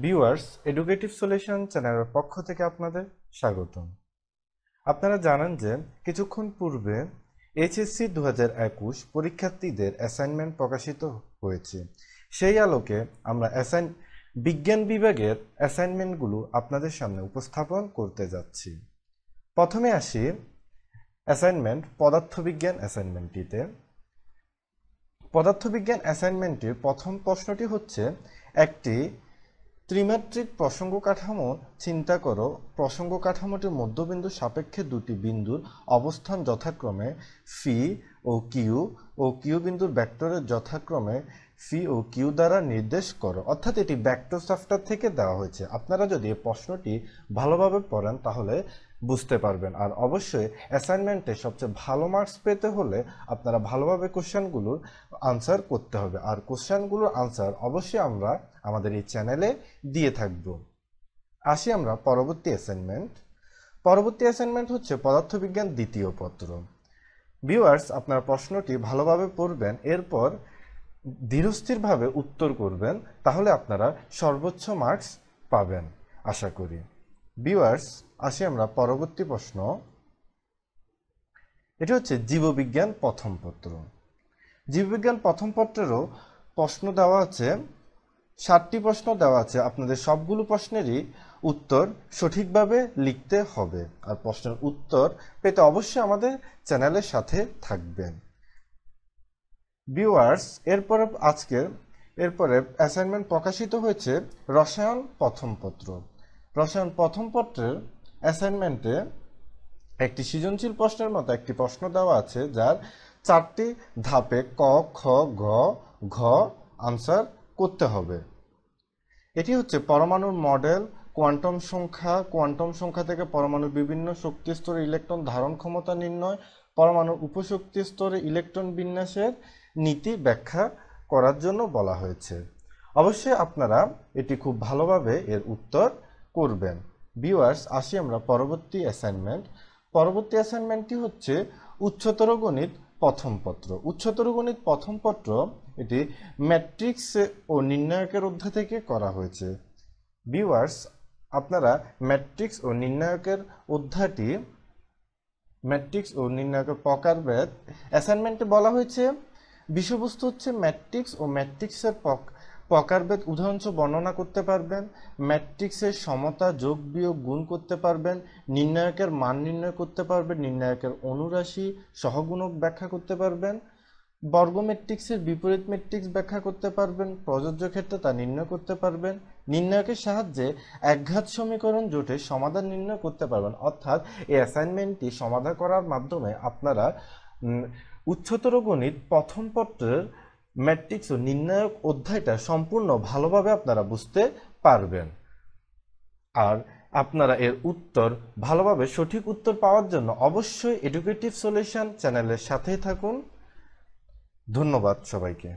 Viewers, educative solution চ্যানেলের পক্ষ থেকে আপনাদের স্বাগতম। আপনারা জানেন যে কিছুক্ষণ পূর্বে এইচএসসি 2021 পরীক্ষার্থীদের অ্যাসাইনমেন্ট প্রকাশিত হয়েছে। সেই আলোকে আমরা বিজ্ঞান বিভাগের অ্যাসাইনমেন্টগুলো আপনাদের সামনে উপস্থাপন করতে যাচ্ছি। প্রথমে আসি পদার্থবিজ্ঞান অ্যাসাইনমেন্টটিতে। পদার্থবিজ্ঞান অ্যাসাইনমেন্টের প্রথম প্রশ্নটি হচ্ছে, একটি ত্রিমাত্রিক প্রসঙ্গ কাঠামো চিন্তা করো। প্রসঙ্গ কাঠামোটির মধ্যবিন্দু সাপেক্ষে দুটি বিন্দুর অবস্থান যথাক্রমে ফি ও কিউ বিন্দুর ভেক্টরের যথাক্রমে ফি ও কিউ দ্বারা নির্দেশ করো। অর্থাৎ এটি ভেক্টর সফটওয়্যার থেকে দেওয়া হয়েছে। আপনারা যদি এই প্রশ্নটি ভালোভাবে পড়েন তাহলে বুঝতে পারবেন। আর অবশ্যই অ্যাসাইনমেন্টে সবচেয়ে ভালো মার্কস পেতে হলে আপনারা ভালোভাবে কোশ্চেনগুলোর আনসার করতে হবে। আর কোশ্চেনগুলোর আনসার অবশ্যই আমরা আমাদের এই চ্যানেলে দিয়ে থাকব। আসি আমরা পরবর্তী অ্যাসাইনমেন্ট হচ্ছে পদার্থবিজ্ঞান দ্বিতীয় পত্র। ভিউয়ার্স, আপনার প্রশ্নটি ভালোভাবে পড়বেন, এরপর ধীরস্থিরভাবে উত্তর করবেন, তাহলে আপনারা সর্বোচ্চ মার্কস পাবেন আশা করি। ভিউয়ার্স, আসি আমরা পরবর্তী প্রশ্ন। এটি হচ্ছে জীববিজ্ঞান প্রথম পত্র। জীববিজ্ঞান প্রথম পত্রেরও প্রশ্ন দেওয়া আছে, 7টি প্রশ্ন দেওয়া আছে। আপনাদের সবগুলো প্রশ্নেরই উত্তর সঠিকভাবে লিখতে হবে। আর প্রশ্নের উত্তর পেতে অবশ্যই আমাদের চ্যানেলের সাথে থাকবেন। ভিউয়ার্স, এরপরে অ্যাসাইনমেন্ট প্রকাশিত হয়েছে রসায়ন প্রথম পত্র। রসায়ন প্রথম পত্রের অ্যাসাইনমেন্টে একটি সৃজনশীল প্রশ্নের মতো একটি প্রশ্ন দেওয়া আছে, যার 4টি ধাপে ক, খ, ঘ আনসার করতে হবে। এটি হচ্ছে পরমাণুর মডেল, কোয়ান্টাম সংখ্যা থেকে পরমাণুর বিভিন্ন শক্তি স্তরে ইলেকট্রন ধারণ ক্ষমতা নির্ণয়, পরমাণুর উপশক্তি স্তরে ইলেকট্রন বিন্যাসের নীতি ব্যাখ্যা করার জন্য বলা হয়েছে। অবশ্যই আপনারা এটি খুব ভালোভাবে এর উত্তর করবেন। ভিউয়ার্স, আসি আমরা পরবর্তী অ্যাসাইনমেন্টটি হচ্ছে উচ্চতর গণিত প্রথম পত্র। উচ্চতর গণিত প্রথম পত্র এটি ম্যাট্রিক্স ও নির্ণায়কের অধ্যায় থেকে করা হয়েছে। ভিউয়ার্স, আপনারা ম্যাট্রিক্স ও নির্ণায়কের প্রকারভেদ অ্যাসাইনমেন্টে বলা হয়েছে। বিষয়বস্তু হচ্ছে ম্যাট্রিক্স ও ম্যাট্রিক্সের প্রকারভেদ উদাহরণসহ বর্ণনা করতে পারবেন, ম্যাট্রিক্সের সমতা যোগ বিয়োগ গুণ করতে পারবেন, নির্ণায়কের মান নির্ণয় করতে পারবেন, নির্ণায়কের অনুরাশি সহগুণক ব্যাখ্যা করতে পারবেন, বর্গ ম্যাট্রিক্সের বিপরীত ম্যাট্রিক্স ব্যাখ্যা করতে পারবেন, প্রযোজ্য ক্ষেত্রে তা নির্ণয় করতে পারবেন, নির্ণায়কের সাহায্যে একঘাত সমীকরণ জোটের সমাধান নির্ণয় করতে পারবেন। অর্থাৎ এই অ্যাসাইনমেন্টটি সমাধান করার মাধ্যমে আপনারা উচ্চতর গণিত প্রথম পত্রের ম্যাট্রিক্স ও নির্ণায়ক অধ্যায়টা সম্পূর্ণ ভালোভাবে আপনারা বুঝতে পারবেন। আর আপনারা এর উত্তর ভালোভাবে সঠিক উত্তর পাওয়ার জন্য অবশ্যই এডুকেটিভ সলিউশন চ্যানেলের সাথেই থাকুন। ধন্যবাদ সবাইকে।